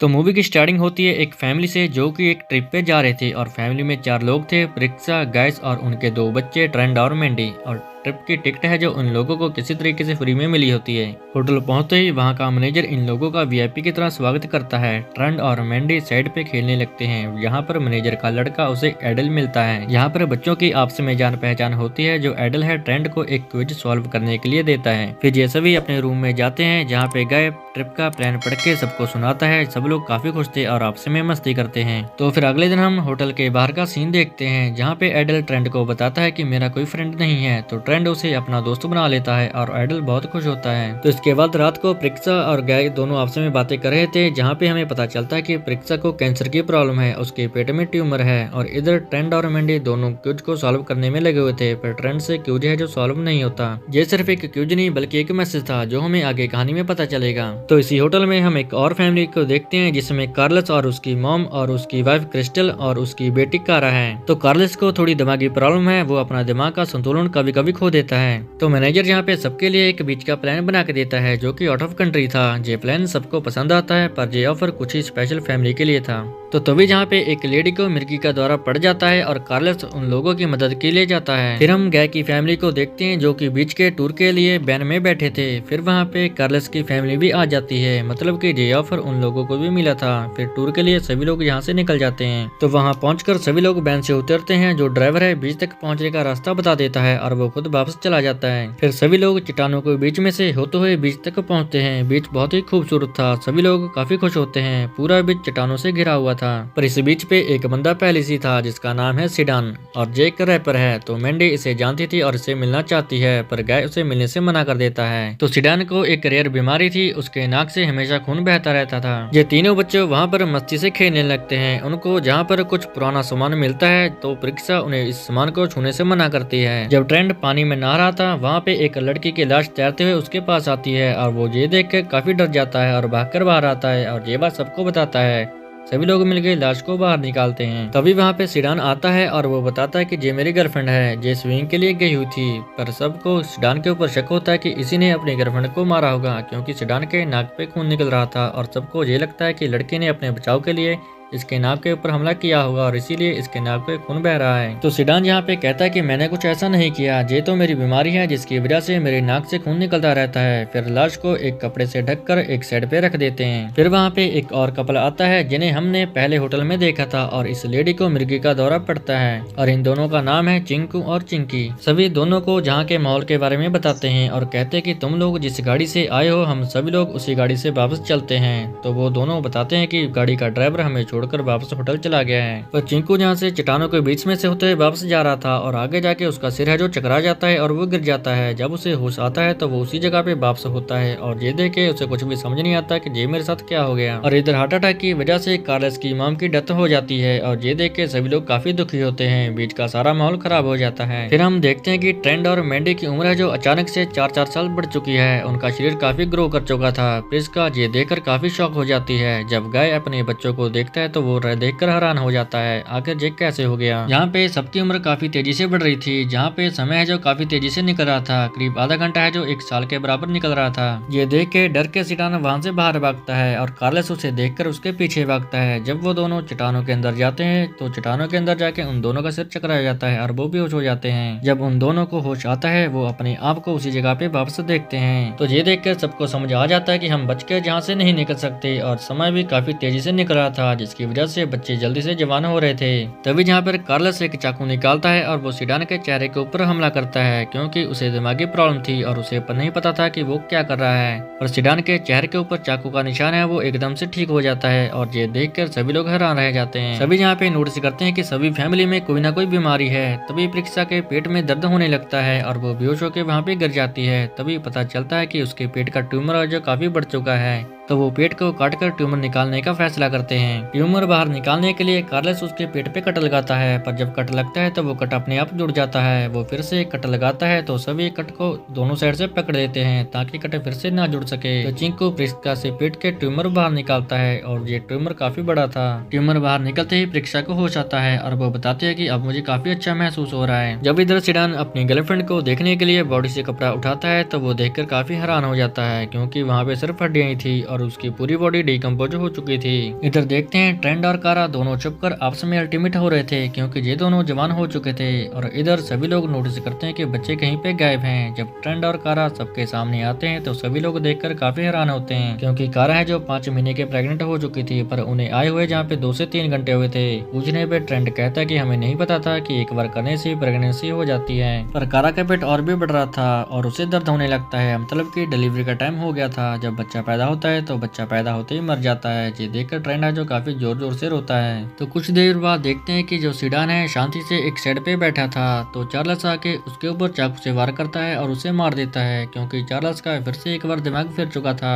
तो मूवी की स्टार्टिंग होती है एक फैमिली से जो कि एक ट्रिप पे जा रहे थे और फैमिली में 4 लोग थे, परीक्षा, गैस और उनके 2 बच्चे ट्रेंड और मैंडी। और ट्रिप की टिकट है जो उन लोगों को किसी तरीके से फ्री में मिली होती है। होटल पहुंचते ही वहां का मैनेजर इन लोगों का वीआईपी की तरह स्वागत करता है। ट्रेंड और मैंडी साइड पे खेलने लगते हैं। यहाँ पर मैनेजर का लड़का उसे एडल मिलता है। यहाँ पर बच्चों की आपस में जान पहचान होती है। जो एडल है ट्रेंड को एक क्विज सॉल्व करने के लिए देता है। फिर ये सभी अपने रूम में जाते हैं जहाँ पे गए ट्रिप का प्लान पढ़ के सबको सुनाता है। सब लोग काफी खुश थे और आपस में मस्ती करते हैं। तो फिर अगले दिन हम होटल के बाहर का सीन देखते हैं जहाँ पे एडल ट्रेंड को बताता है कि मेरा कोई फ्रेंड नहीं है। तो ट्रेंड उसे अपना दोस्त बना लेता है और एडल बहुत खुश होता है। तो इसके बाद रात को परीक्षा और गाय दोनों आपस में बातें कर रहे थे जहाँ पे हमें पता चलता है कि परीक्षा को कैंसर की प्रॉब्लम है, उसके पेट में ट्यूमर है। और इधर ट्रेंड और मैंडी दोनों क्यूज को सॉल्व करने में लगे हुए थे, पर ट्रेंड से क्यूज है जो सॉल्व नहीं होता। ये सिर्फ एक क्यूज नहीं बल्कि एक मैसेज था जो हमें आगे कहानी में पता चलेगा। तो इसी होटल में हम एक और फैमिली को देखते हैं जिसमें कार्लस और उसकी मॉम और उसकी वाइफ क्रिस्टल और उसकी बेटी कारा है। तो कार्लस को थोड़ी दिमागी प्रॉब्लम है, वो अपना दिमाग का संतुलन कभी कभी खो देता है। तो मैनेजर यहाँ पे सबके लिए एक बीच का प्लान बना के देता है जो कि आउट ऑफ कंट्री था। ये प्लान सबको पसंद आता है पर ये ऑफर कुछ ही स्पेशल फैमिली के लिए था। तो तभी जहाँ पे एक लेडी को मिर्गी का दौरा पड़ जाता है और कार्लस उन लोगों की मदद के लिए जाता है। फिर हम गै की फैमिली को देखते हैं जो कि बीच के टूर के लिए वैन में बैठे थे। फिर वहाँ पे कार्लस की फैमिली भी आ जाती है, मतलब कि ये ऑफर उन लोगों को भी मिला था। फिर टूर के लिए सभी लोग यहाँ से निकल जाते हैं। तो वहाँ पहुंचकर सभी लोग वैन से उतरते हैं। जो ड्राइवर है बीच तक पहुँचने का रास्ता बता देता है और वो खुद वापस चला जाता है। फिर सभी लोग चट्टानों के बीच में से होते हुए बीच तक पहुँचते हैं। बीच बहुत ही खूबसूरत था, सभी लोग काफी खुश होते हैं। पूरा बीच चट्टानों से घिरा हुआ था, पर इस बीच पे एक बंदा पहले से था जिसका नाम है सिडान और जे एक रैपर है। तो मैंडी इसे जानती थी और इसे मिलना चाहती है, पर गाय उसे मिलने से मना कर देता है। तो सिडान को एक रेयर बीमारी थी, उसके नाक से हमेशा खून बहता रहता था। ये तीनों बच्चे वहाँ पर मस्ती से खेलने लगते हैं। उनको जहाँ पर कुछ पुराना सामान मिलता है तो परीक्षा उन्हें इस सामान को छूने से मना करती है। जब ट्रेंड पानी में नहा रहा था वहाँ पे एक लड़की की लाश तैरते हुए उसके पास आती है और वो ये देख कर काफी डर जाता है और भागकर बाहर आता है और ये बात सबको बताता है। सभी लोग मिलकर लाश को बाहर निकालते हैं। तभी वहाँ पे सिडान आता है और वो बताता है कि ये मेरी गर्लफ्रेंड है, ये स्विमिंग के लिए गई हुई थी। पर सबको सिडान के ऊपर शक होता है कि इसी ने अपनी गर्लफ्रेंड को मारा होगा क्योंकि सिडान के नाक पे खून निकल रहा था और सबको ये लगता है कि लड़की ने अपने बचाव के लिए इसके नाक के ऊपर हमला किया होगा और इसीलिए इसके नाक पे खून बह रहा है। तो सिडान यहाँ पे कहता है कि मैंने कुछ ऐसा नहीं किया, ये तो मेरी बीमारी है जिसकी वजह से मेरे नाक से खून निकलता रहता है। फिर लाश को एक कपड़े से ढककर एक साइड पे रख देते हैं। फिर वहाँ पे एक और कपल आता है जिन्हें हमने पहले होटल में देखा था और इस लेडी को मिर्गी का दौरा पड़ता है और इन दोनों का नाम है चिंकू और चिंकी। सभी दोनों को जहाँ के माहौल के बारे में बताते हैं और कहते हैं कि तुम लोग जिस गाड़ी से आए हो हम सभी लोग उसी गाड़ी से वापस चलते हैं। तो वो दोनों बताते हैं कि गाड़ी का ड्राइवर हमें छोड़कर वापस होटल चला गया है। पर चिंकू जहाँ से चट्टानों के बीच में से होते हुए वापस जा रहा था और आगे जाके उसका सिर है जो चकरा जाता है और वो गिर जाता है। जब उसे होश आता है तो वो उसी जगह पे वापस होता है और ये देख के उसे कुछ भी समझ नहीं आता कि ये मेरे साथ क्या हो गया। और इधर हार्ट अटैक की वजह से कार्लस की मॉम की डेथ हो जाती है और ये देख के सभी लोग काफी दुखी होते हैं। बीच का सारा माहौल खराब हो जाता है। फिर हम देखते हैं कि ट्रेंड और मैंडी की उम्र है जो अचानक से 4-4 साल बढ़ चुकी है। उनका शरीर काफी ग्रो कर चुका था। प्रिस्का ये देखकर काफी शॉक हो जाती है। जब गाय अपने बच्चों को देखता है तो वो देखकर हैरान हो जाता है, आखिर ये कैसे हो गया। यहाँ पे सबकी उम्र काफी तेजी से बढ़ रही थी। जहाँ पे समय है जो काफी तेजी से निकल रहा था, करीब आधा घंटा है जो 1 साल के बराबर निकल रहा था। ये देख के डर के सिडान वहाँ से बाहर भागता है और कार्लस उसे देखकर उसके पीछे भागता है। जब वो दोनों चट्टानों के अंदर जाते हैं तो चट्टानों के अंदर जाके उन दोनों का सिर चकरा जाता है और वो बेहोश हो जाते हैं। जब उन दोनों को होश आता है वो अपने आप को उसी जगह पे वापस देखते हैं। तो ये देख कर सबको समझ आ जाता है कि हम बच के जहाँ से नहीं निकल सकते और समय भी काफी तेजी से निकल रहा था जिसकी वजह से बच्चे जल्दी से जवान हो रहे थे। तभी जहाँ पर कार्लस एक चाकू निकालता है और वो सिडान के चेहरे के ऊपर हमला करता है क्योंकि उसे दिमागी प्रॉब्लम थी और उसे नहीं पता था कि वो क्या कर रहा है। पर सिडान के चेहरे के ऊपर चाकू का निशान है वो एकदम से ठीक हो जाता है और ये देखकर सभी लोग हैरान रह जाते हैं। सभी यहाँ पे नोटिस करते हैं कि सभी फैमिली में कोई ना कोई बीमारी है। तभी परीक्षा के पेट में दर्द होने लगता है और वो बेहोश होकर वहाँ पे गिर जाती है। तभी पता चलता है कि उसके पेट का ट्यूमर जो काफी बढ़ चुका है। तो वो पेट को काटकर ट्यूमर निकालने का फैसला करते हैं। ट्यूमर बाहर निकालने के लिए कार्लस उसके पेट पे कट लगाता है, पर जब कट लगता है तो वो कट अपने आप जुड़ जाता है। वो फिर से कट लगाता है तो सभी कट को दोनों साइड से पकड़ लेते हैं ताकि कट फिर से ना जुड़ सके। तो चिंकू प्रिक्सा से पेट के ट्यूमर बाहर निकालता है और ये ट्यूमर काफी बड़ा था। ट्यूमर बाहर निकलते ही प्रिक्सा को होश आता है और वो बताती है कि अब मुझे काफी अच्छा महसूस हो रहा है। जब इधर सिडान अपनी गर्लफ्रेंड को देखने के लिए बॉडी से कपड़ा उठाता है तो वो देखकर काफी हैरान हो जाता है, क्योंकि वहाँ पे सिर्फ हड्डियां ही थी और उसकी पूरी बॉडी डिकम्पोज हो चुकी थी। इधर देखते हैं ट्रेंड और कारा दोनों छुपकर आपस में अल्टीमेट हो रहे थे, क्योंकि ये दोनों जवान हो चुके थे। और इधर सभी लोग नोटिस करते हैं कि बच्चे कहीं पे गायब हैं। जब ट्रेंड और कारा सबके सामने आते हैं तो सभी लोग देखकर काफी हैरान होते हैं, क्योंकि कारा है जो 5 महीने के प्रेग्नेंट हो चुकी थी, पर उन्हें आए हुए जहाँ पे 2 से 3 घंटे हुए थे। पूछने पे ट्रेंड कहता है कि हमें नहीं पता था कि एक बार करने से प्रेगनेंसी हो जाती है। पर कारा का पेट और भी बढ़ रहा था और उसे दर्द होने लगता है, मतलब कि डिलीवरी का टाइम हो गया था। जब बच्चा पैदा होता है तो बच्चा पैदा होते ही मर जाता है। ये देखकर ट्रेंड है जो काफी जोर जोर से रोता है। तो कुछ देर बाद देखते हैं कि जो सिडान है शांति से एक शेड पे बैठा था, तो चार्ल्स आके उसके ऊपर चाकू से वार करता है और उसे मार देता है, क्योंकि चार्ल्स का फिर से एक बार दिमाग फिर चुका था।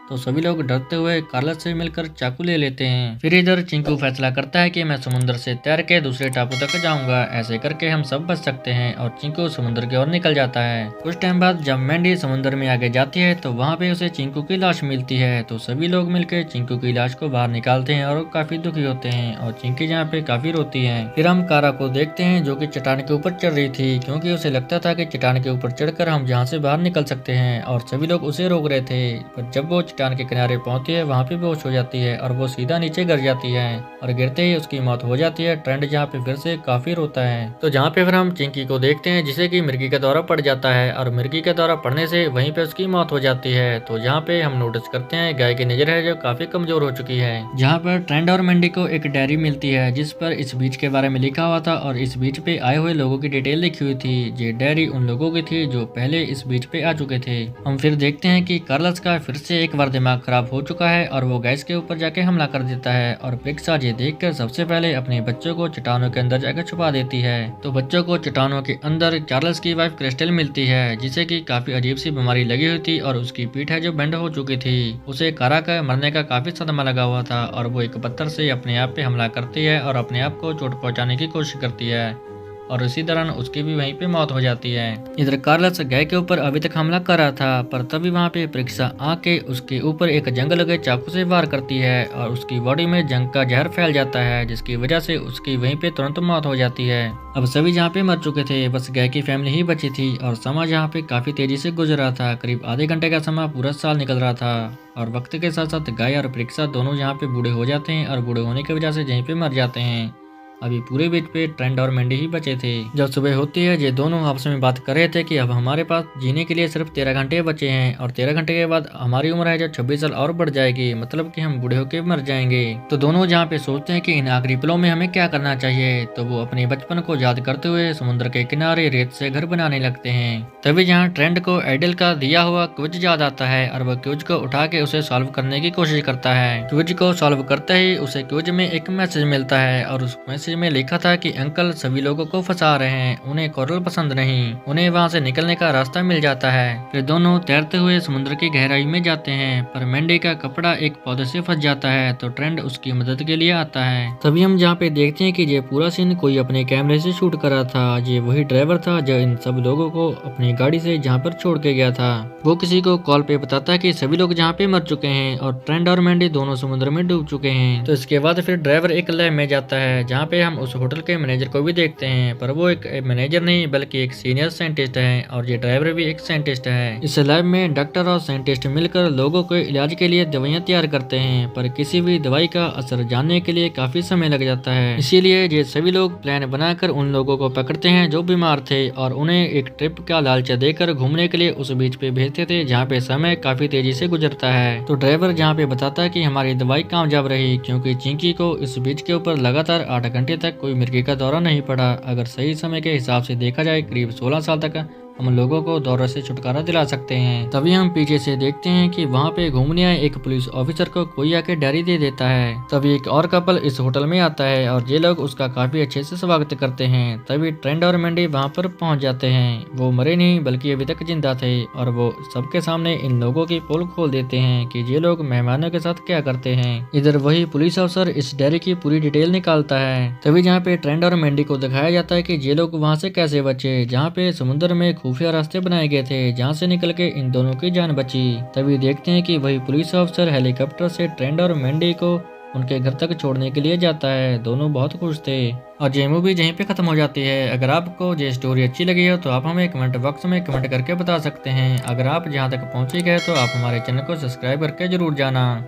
तो सभी लोग डरते हुए कार्लस से मिलकर चाकू ले लेते हैं। फिर इधर चिंकू फैसला करता है कि मैं समुद्र से तैर के दूसरे टापू तक जाऊंगा, ऐसे करके हम सब बच सकते हैं। और चिंकू समुद्र की ओर निकल जाता है। कुछ टाइम बाद जब मैंडी समुद्र में आगे जाती है तो वहाँ पे उसे चिंकू की लाश मिलती है। तो सभी लोग मिलकर चिंकू की लाश को बाहर निकालते हैं और वो काफी दुखी होते हैं और चिंकी यहाँ पे काफी रोती है। फिर हम कारा को देखते हैं जो की चट्टान के ऊपर चढ़ रही थी, क्योंकि उसे लगता था कि चट्टान के ऊपर चढ़कर हम यहाँ से बाहर निकल सकते हैं, और सभी लोग उसे रोक रहे थे। पर जब वो चट्टान के किनारे पहुंचती है वहाँ पे बेहोश हो जाती है और वो सीधा नीचे गिर जाती है और गिरते ही उसकी मौत हो जाती है। ट्रेंड जहाँ पे फिर से काफी रोता है। तो जहाँ पे फिर हम चिंकी को देखते हैं जिसे कि मिर्गी का दौरा पड़ जाता है और मिर्गी का दौरा पड़ने से वहीं पे उसकी मौत हो जाती है। तो जहाँ पे हम नोटिस करते हैं गाय की नजर है जो काफी कमजोर हो चुकी है। जहाँ पर ट्रेंड और मैंडी को एक डायरी मिलती है जिस पर इस बीच के बारे में लिखा हुआ था और इस बीच पे आए हुए लोगों की डिटेल लिखी हुई थी। ये डायरी उन लोगों की थी जो पहले इस बीच पे आ चुके थे। हम फिर देखते हैं कि कार्लस का फिर से एक बार दिमाग खराब हो चुका है और वो गैस के ऊपर जाके हमला कर देता है। और प्रिक्सा ये देखकर सबसे पहले अपने बच्चों को चट्टानों के अंदर जाकर छुपा देती है। तो बच्चों को चट्टानों के अंदर चार्ल्स की वाइफ क्रिस्टल मिलती है, जिसे कि काफी अजीब सी बीमारी लगी हुई थी और उसकी पीठ है जो बेंड हो चुकी थी। उसे कारा का मरने का काफी सदमा लगा हुआ था और वो एक पत्थर से अपने आप पे हमला करती है और अपने आप को चोट पहुंचाने की कोशिश करती है और इसी दौरान उसकी भी वहीं पे मौत हो जाती है। इधर कार्लस गाय के ऊपर अभी तक हमला कर रहा था, पर तभी वहाँ पे प्रिक्सा आके उसके ऊपर एक जंग लगे चाकू से वार करती है और उसकी बॉडी में जंग का जहर फैल जाता है, जिसकी वजह से उसकी वहीं पे तुरंत मौत हो जाती है। अब सभी जहाँ पे मर चुके थे, बस गाय की फैमिली ही बची थी और समय जहाँ पे काफी तेजी से गुजर रहा था। करीब आधे घंटे का समय पूरा साल निकल रहा था और वक्त के साथ साथ गाय और प्रिक्सा दोनों यहाँ पे बूढ़े हो जाते हैं और बूढ़े होने की वजह से यहीं पे मर जाते हैं। अभी पूरे बीच पे ट्रेंड और मैंडी ही बचे थे। जब सुबह होती है ये दोनों आपस में बात कर रहे थे कि अब हमारे पास जीने के लिए सिर्फ 13 घंटे बचे हैं और 13 घंटे के बाद हमारी उम्र है जो 26 साल और बढ़ जाएगी, मतलब कि हम बूढ़े होके मर जाएंगे। तो दोनों जहाँ पे सोचते हैं कि इन आखिरी पलों में हमें क्या करना चाहिए, तो वो अपने बचपन को याद करते हुए समुद्र के किनारे रेत से घर बनाने लगते हैं। तभी जहाँ ट्रेंड को एडल का दिया हुआ क्विज याद आता है और वह क्विज को उठा के उसे सॉल्व करने की कोशिश करता है। क्विज को सॉल्व करते ही उसे क्विज में एक मैसेज मिलता है और उस मैसेज में लिखा था कि अंकल सभी लोगों को फंसा रहे हैं, उन्हें कोरल पसंद नहीं, उन्हें वहां से निकलने का रास्ता मिल जाता है। फिर दोनों तैरते हुए समुद्र की गहराई में जाते हैं, पर मैंडी का कपड़ा एक पौधे से फंस जाता है तो ट्रेंड उसकी मदद के लिए आता है। तभी हम जहाँ पे देखते हैं कि ये पूरा सीन कोई अपने कैमरे से शूट कर रहा था। ये वही ड्राइवर था जो इन सब लोगों को अपनी गाड़ी से जहाँ पर छोड़ के गया था। वो किसी को कॉल पे बताता है कि सभी लोग जहाँ पे मर चुके हैं और ट्रेंड और मैंडी दोनों समुद्र में डूब चुके हैं। तो इसके बाद फिर ड्राइवर एक लैब में जाता है जहाँ पे हम उस होटल के मैनेजर को भी देखते हैं, पर वो एक मैनेजर नहीं बल्कि एक सीनियर साइंटिस्ट है और ये ड्राइवर भी एक साइंटिस्ट है। इस लैब में डॉक्टर और साइंटिस्ट मिलकर लोगों के इलाज के लिए दवाइयाँ तैयार करते हैं, पर किसी भी दवाई का असर जानने के लिए काफी समय लग जाता है। इसीलिए ये सभी लोग प्लान बनाकर उन लोगों को पकड़ते हैं जो बीमार थे और उन्हें एक ट्रिप का लालचा देकर घूमने के लिए उस बीच पे भेजते थे जहाँ पे समय काफी तेजी से गुजरता है। तो ड्राइवर जहाँ पे बताता है कि हमारी दवाई कामयाब रही, क्योंकि चिंकी को इस बीच के ऊपर लगातार 8 घंटे तक कोई मिर्गी का दौरा नहीं पड़ा। अगर सही समय के हिसाब से देखा जाए करीब 16 साल तक हम लोगों को दौरे से छुटकारा दिला सकते हैं। तभी हम पीछे से देखते हैं कि वहाँ पे घूमने आए एक पुलिस ऑफिसर को कोई आके डायरी दे देता है। तभी एक और कपल इस होटल में आता है और ये लोग उसका काफी अच्छे से स्वागत करते हैं। तभी ट्रेंड और मैंडी वहाँ पर पहुँच जाते हैं। वो मरे नहीं बल्कि अभी तक जिंदा थे और वो सबके सामने इन लोगों की पोल खोल देते हैं कि ये लोग मेहमानों के साथ क्या करते हैं। इधर वही पुलिस अफसर इस डायरी की पूरी डिटेल निकालता है। तभी जहाँ पे ट्रेंड और मैंडी को दिखाया जाता है कि ये लोग वहाँ से कैसे बचे, जहाँ पे समुद्र में खुफिया रास्ते बनाए गए थे जहाँ से निकल के इन दोनों की जान बची। तभी देखते हैं कि वही पुलिस ऑफिसर हेलीकॉप्टर से ट्रेंड और मैंडी को उनके घर तक छोड़ने के लिए जाता है। दोनों बहुत खुश थे और ये मूवी यहीं पे खत्म हो जाती है। अगर आपको ये स्टोरी अच्छी लगी हो तो आप हमें कमेंट बॉक्स में कमेंट करके बता सकते हैं। अगर आप जहाँ तक पहुँचे गए तो आप हमारे चैनल को सब्सक्राइब करके जरूर जाना।